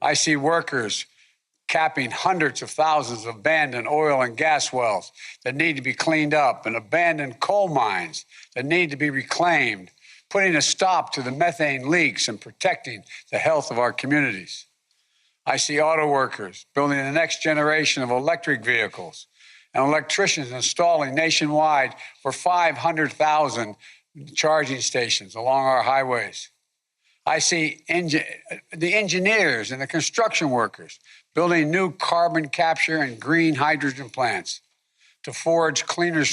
I see workers capping hundreds of thousands of abandoned oil and gas wells that need to be cleaned up and abandoned coal mines that need to be reclaimed, putting a stop to the methane leaks and protecting the health of our communities. I see auto workers building the next generation of electric vehicles and electricians installing nationwide for 500,000 charging stations along our highways. I see the engineers and the construction workers building new carbon capture and green hydrogen plants to forge cleaner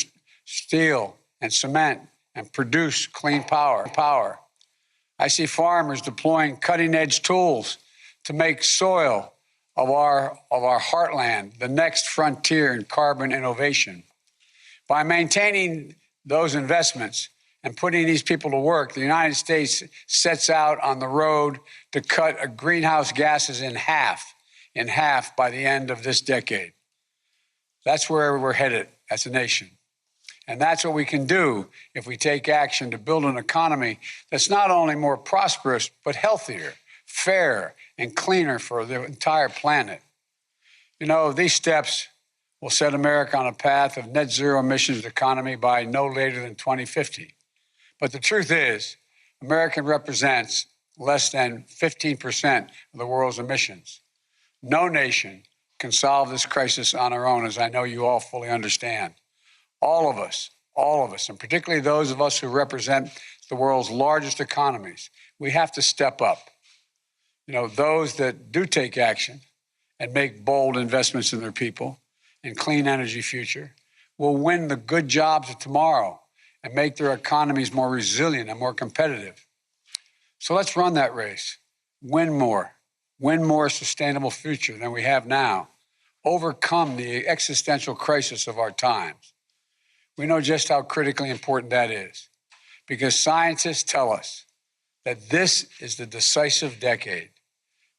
steel and cement and produce clean power. I see farmers deploying cutting-edge tools to make soil of our heartland the next frontier in carbon innovation. By maintaining those investments and putting these people to work, the United States sets out on the road to cut greenhouse gases in half by the end of this decade. That's where we're headed as a nation. And that's what we can do if we take action to build an economy that's not only more prosperous, but healthier, fair, and cleaner for the entire planet. You know, these steps will set America on a path of net zero emissions economy by no later than 2050. But the truth is, America represents less than 15% of the world's emissions. No nation can solve this crisis on our own, as I know you all fully understand. All of us, and particularly those of us who represent the world's largest economies, we have to step up. You know, those that do take action and make bold investments in their people and clean energy future will win the good jobs of tomorrow and make their economies more resilient and more competitive. So let's run that race. Win more sustainable future than we have now. Overcome the existential crisis of our times. We know just how critically important that is, because scientists tell us that this is the decisive decade.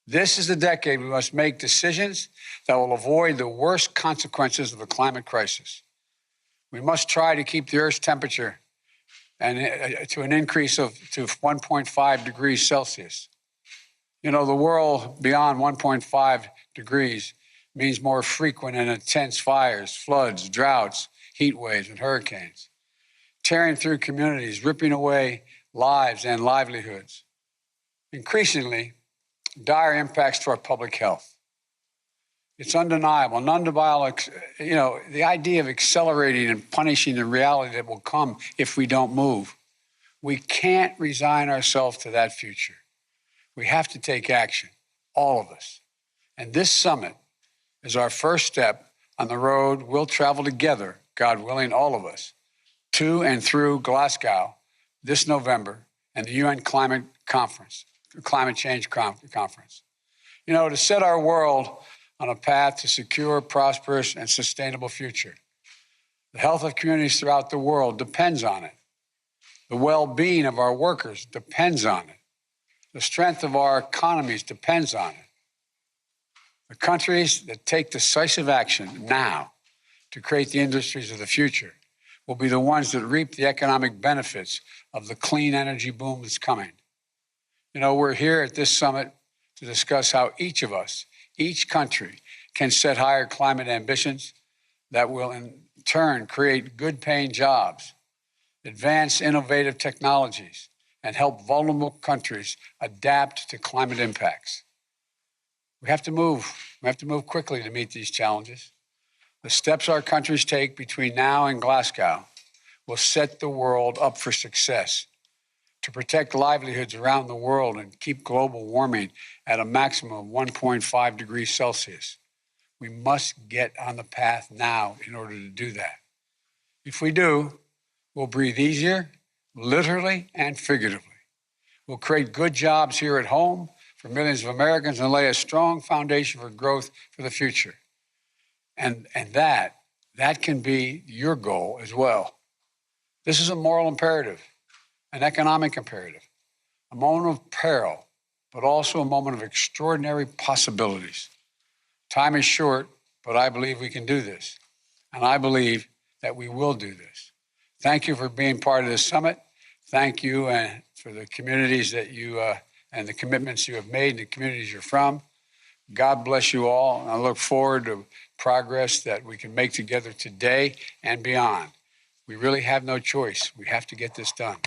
This is the decade we must make decisions that will avoid the worst consequences of the climate crisis. We must try to keep the Earth's temperature to an increase to 1.5 degrees Celsius. You know, the world beyond 1.5 degrees means more frequent and intense fires, floods, droughts, heat waves, and hurricanes, tearing through communities, ripping away lives and livelihoods. Increasingly, dire impacts to our public health. It's undeniable, you know, the idea of accelerating and punishing the reality that will come if we don't move. We can't resign ourselves to that future. We have to take action, all of us. And this summit is our first step on the road we'll travel together, God willing, all of us, to and through Glasgow this November and the UN Climate Change Conference. You know, to set our world on a path to secure, prosperous, and sustainable future. The health of communities throughout the world depends on it. The well-being of our workers depends on it. The strength of our economies depends on it. The countries that take decisive action now to create the industries of the future will be the ones that reap the economic benefits of the clean energy boom that's coming. You know, we're here at this summit to discuss how each of us, each country, can set higher climate ambitions that will in turn create good-paying jobs, advance innovative technologies, and help vulnerable countries adapt to climate impacts. We have to move. We have to move quickly to meet these challenges. The steps our countries take between now and Glasgow will set the world up for success, to protect livelihoods around the world and keep global warming at a maximum of 1.5 degrees Celsius. We must get on the path now in order to do that. If we do, we'll breathe easier, literally and figuratively. We'll create good jobs here at home for millions of Americans and lay a strong foundation for growth for the future. And that can be your goal as well. This is a moral imperative, an economic imperative, a moment of peril, but also a moment of extraordinary possibilities. Time is short, but I believe we can do this. And I believe that we will do this. Thank you for being part of this summit. Thank you for the communities that you and the commitments you have made, the communities you're from. God bless you all. I look forward to progress that we can make together today and beyond. We really have no choice. We have to get this done.